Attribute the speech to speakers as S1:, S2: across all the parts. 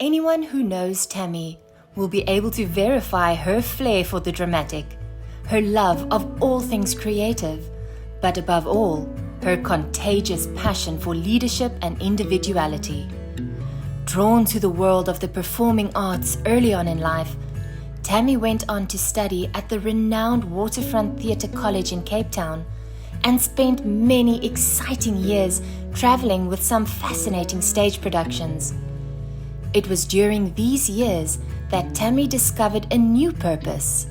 S1: Anyone who knows Tammy will be able to verify her flair for the dramatic, her love of all things creative, but above all, her contagious passion for leadership and individuality. Drawn to the world of the performing arts early on in life, Tammy went on to study at the renowned Waterfront Theatre College in Cape Town and spent many exciting years traveling with some fascinating stage productions. It was during these years that Tammy discovered a new purpose: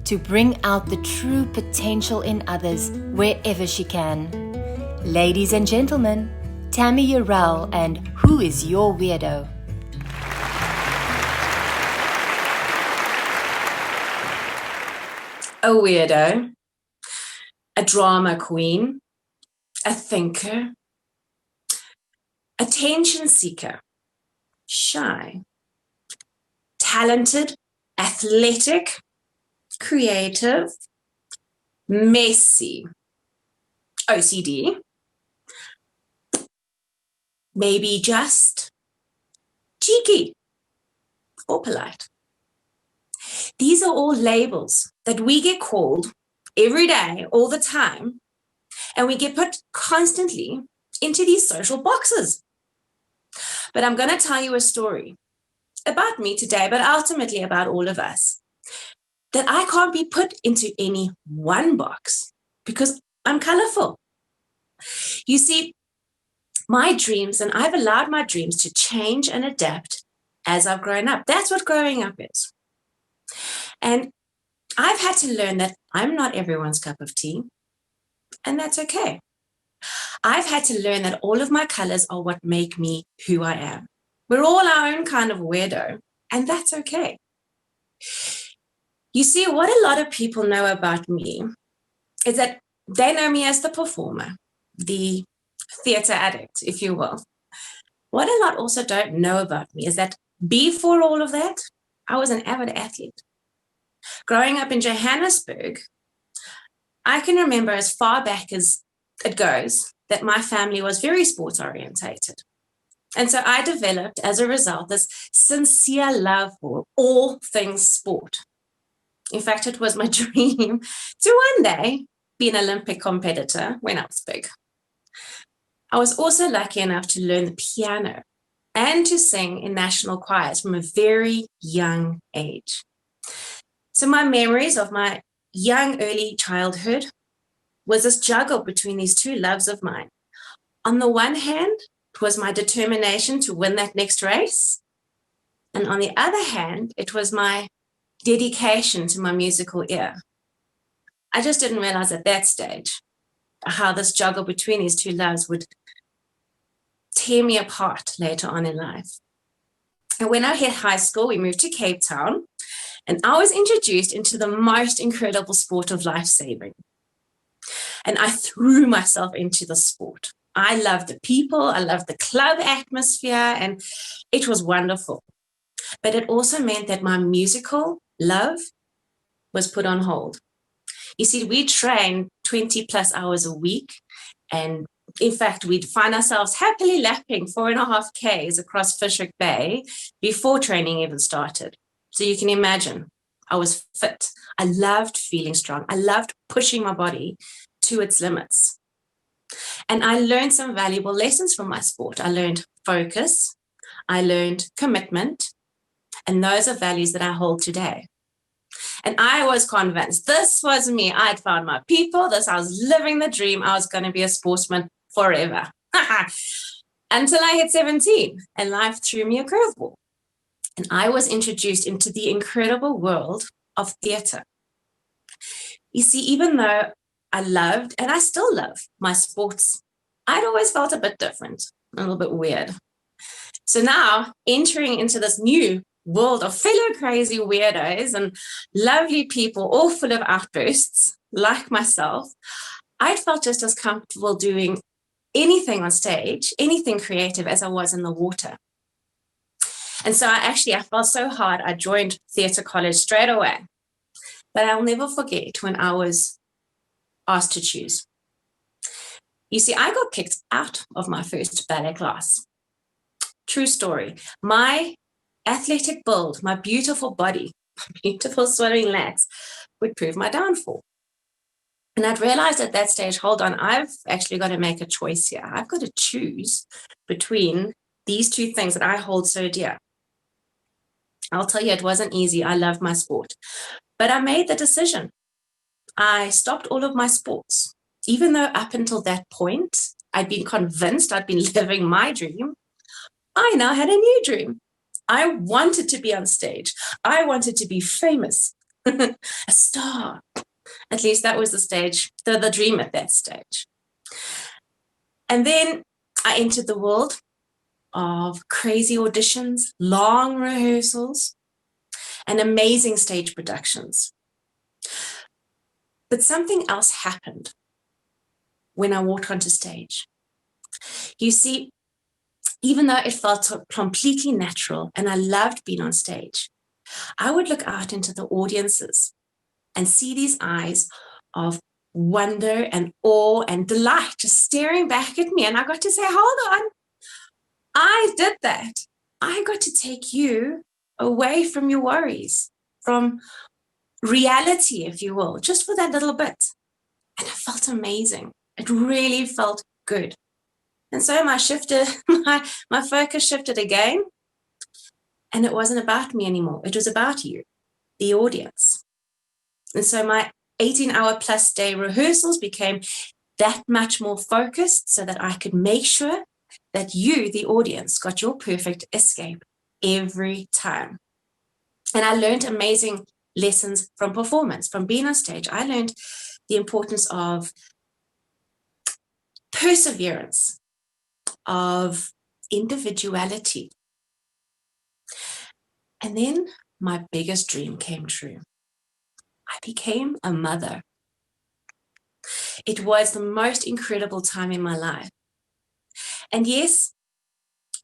S1: to bring out the true potential in others wherever she can. Ladies and gentlemen, Tammy Eurelle and Who is Your Weirdo?
S2: A weirdo, a drama queen, a thinker, attention seeker, shy, talented, athletic, creative, messy, OCD, maybe just cheeky or polite. These are all labels that we get called every day, all the time, and we get put constantly into these social boxes. But I'm going to tell you a story about me today, but ultimately about all of us, that I can't be put into any one box because I'm colorful. You see, my dreams, and I've allowed my dreams to change and adapt as I've grown up. That's what growing up is. And I've had to learn that I'm not everyone's cup of tea, and that's okay. I've had to learn that all of my colors are what make me who I am. We're all our own kind of weirdo, and that's okay. You see, what a lot of people know about me is that they know me as the performer, the theater addict, if you will. What a lot also don't know about me is that before all of that, I was an avid athlete. Growing up in Johannesburg, I can remember as far back as it goes that my family was very sports orientated. And so I developed, as a result, this sincere love for all things sport. In fact, it was my dream to one day be an Olympic competitor when I was big. I was also lucky enough to learn the piano and to sing in national choirs from a very young age. So my memories of my young, early childhood was this juggle between these two loves of mine. On the one hand, it was my determination to win that next race. And on the other hand, it was my dedication to my musical ear. I just didn't realize at that stage how this juggle between these two loves would tear me apart later on in life. And when I hit high school, we moved to Cape Town, and I was introduced into the most incredible sport of lifesaving. And I threw myself into the sport. I loved the people, I loved the club atmosphere, and it was wonderful. But it also meant that my musical love was put on hold. You see, we trained 20 plus hours a week, and in fact, we'd find ourselves happily lapping 4.5 Ks across Fishhook Bay before training even started. So you can imagine, I was fit. I loved feeling strong. I loved pushing my body to its limits. And I learned some valuable lessons from my sport. I learned focus. I learned commitment. And those are values that I hold today. And I was convinced this was me. I'd found my people. I was living the dream. I was going to be a sportsman forever. Until I hit 17 and life threw me a curveball. And I was introduced into the incredible world of theater. You see, even though I loved, and I still love, my sports, I'd always felt a bit different, a little bit weird. So now, entering into this new world of fellow crazy weirdos and lovely people, all full of outbursts, like myself, I'd felt just as comfortable doing anything on stage, anything creative, as I was in the water. And so I felt so hard, I joined theatre college straight away. But I'll never forget when I was asked to choose. You see, I got kicked out of my first ballet class. True story. My athletic build, my beautiful body, my beautiful swimming legs would prove my downfall. And I'd realized at that stage, hold on, I've actually got to make a choice here. I've got to choose between these two things that I hold so dear. I'll tell you, it wasn't easy. I love my sport, but I made the decision. I stopped all of my sports, even though up until that point, I'd been convinced I'd been living my dream. I now had a new dream. I wanted to be on stage. I wanted to be famous, a star. At least that was the dream at that stage. And then I entered the world of crazy auditions, long rehearsals, and amazing stage productions. But something else happened when I walked onto stage. You see, even though it felt completely natural and I loved being on stage, I would look out into the audiences and see these eyes of wonder and awe and delight just staring back at me. And I got to say, hold on, I did that. I got to take you away from your worries, from reality, if you will, just for that little bit. And it felt amazing. It really felt good. And so my focus shifted again. And it wasn't about me anymore. It was about you, the audience. And so my 18-hour plus day rehearsals became that much more focused so that I could make sure that you, the audience, got your perfect escape every time. And I learned amazing lessons from performance, from being on stage. I learned the importance of perseverance, of individuality. And then my biggest dream came true. I became a mother. It was the most incredible time in my life. And yes,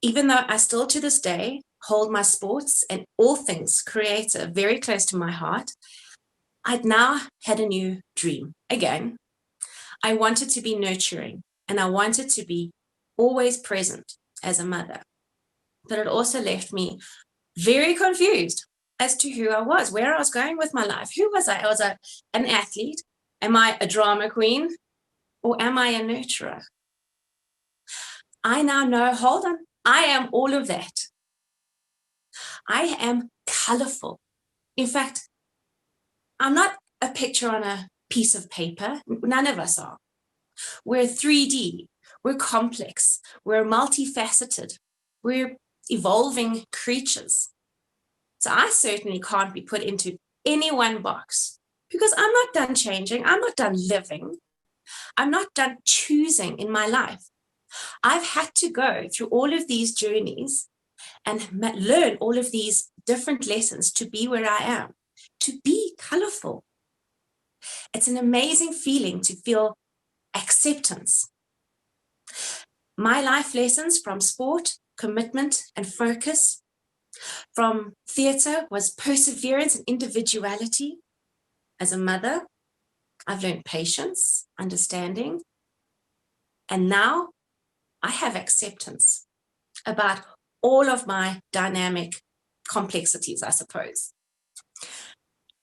S2: even though I still to this day hold my sports and all things creative very close to my heart, I'd now had a new dream again. I wanted to be nurturing and I wanted to be always present as a mother. But it also left me very confused as to who I was, where I was going with my life. Who was I? Was I an athlete? Am I a drama queen? Or am I a nurturer? I now know, hold on, I am all of that. I am colorful. In fact, I'm not a picture on a piece of paper. None of us are. We're 3D. We're complex. We're multifaceted. We're evolving creatures. So I certainly can't be put into any one box because I'm not done changing. I'm not done living. I'm not done choosing in my life. I've had to go through all of these journeys and learn all of these different lessons to be where I am, to be colorful. It's an amazing feeling to feel acceptance. My life lessons from sport, commitment, and focus, from theatre was perseverance and individuality. As a mother, I've learned patience, understanding, and now I have acceptance about all of my dynamic complexities, I suppose.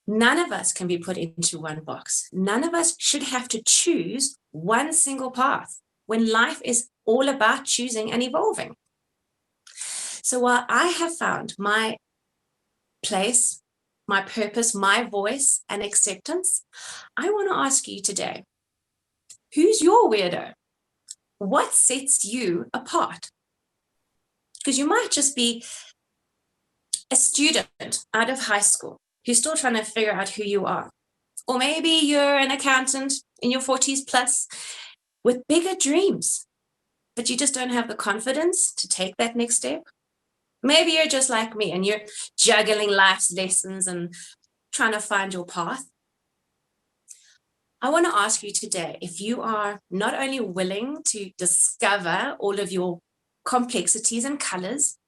S2: None of us can be put into one box. None of us should have to choose one single path when life is all about choosing and evolving. So while I have found my place, my purpose, my voice, and acceptance, I want to ask you today, who's your weirdo? What sets you apart? Because you might just be a student out of high school who's still trying to figure out who you are. Or maybe you're an accountant in your 40s plus with bigger dreams, but you just don't have the confidence to take that next step. Maybe you're just like me and you're juggling life's lessons and trying to find your path. I want to ask you today if you are not only willing to discover all of your complexities and colors,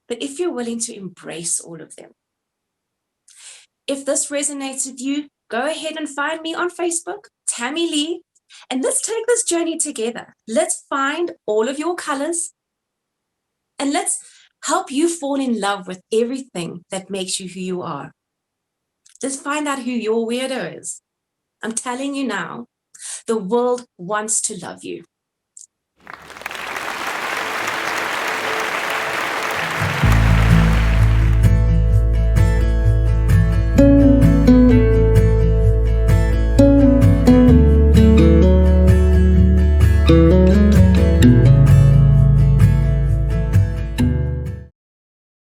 S2: but if you're willing to embrace all of them. If this resonates with you, go ahead and find me on Facebook, Tammy Lee, and let's take this journey together. Let's find all of your colors and let's help you fall in love with everything that makes you who you are. Just find out who your weirdo is. I'm telling you now, the world wants to love you.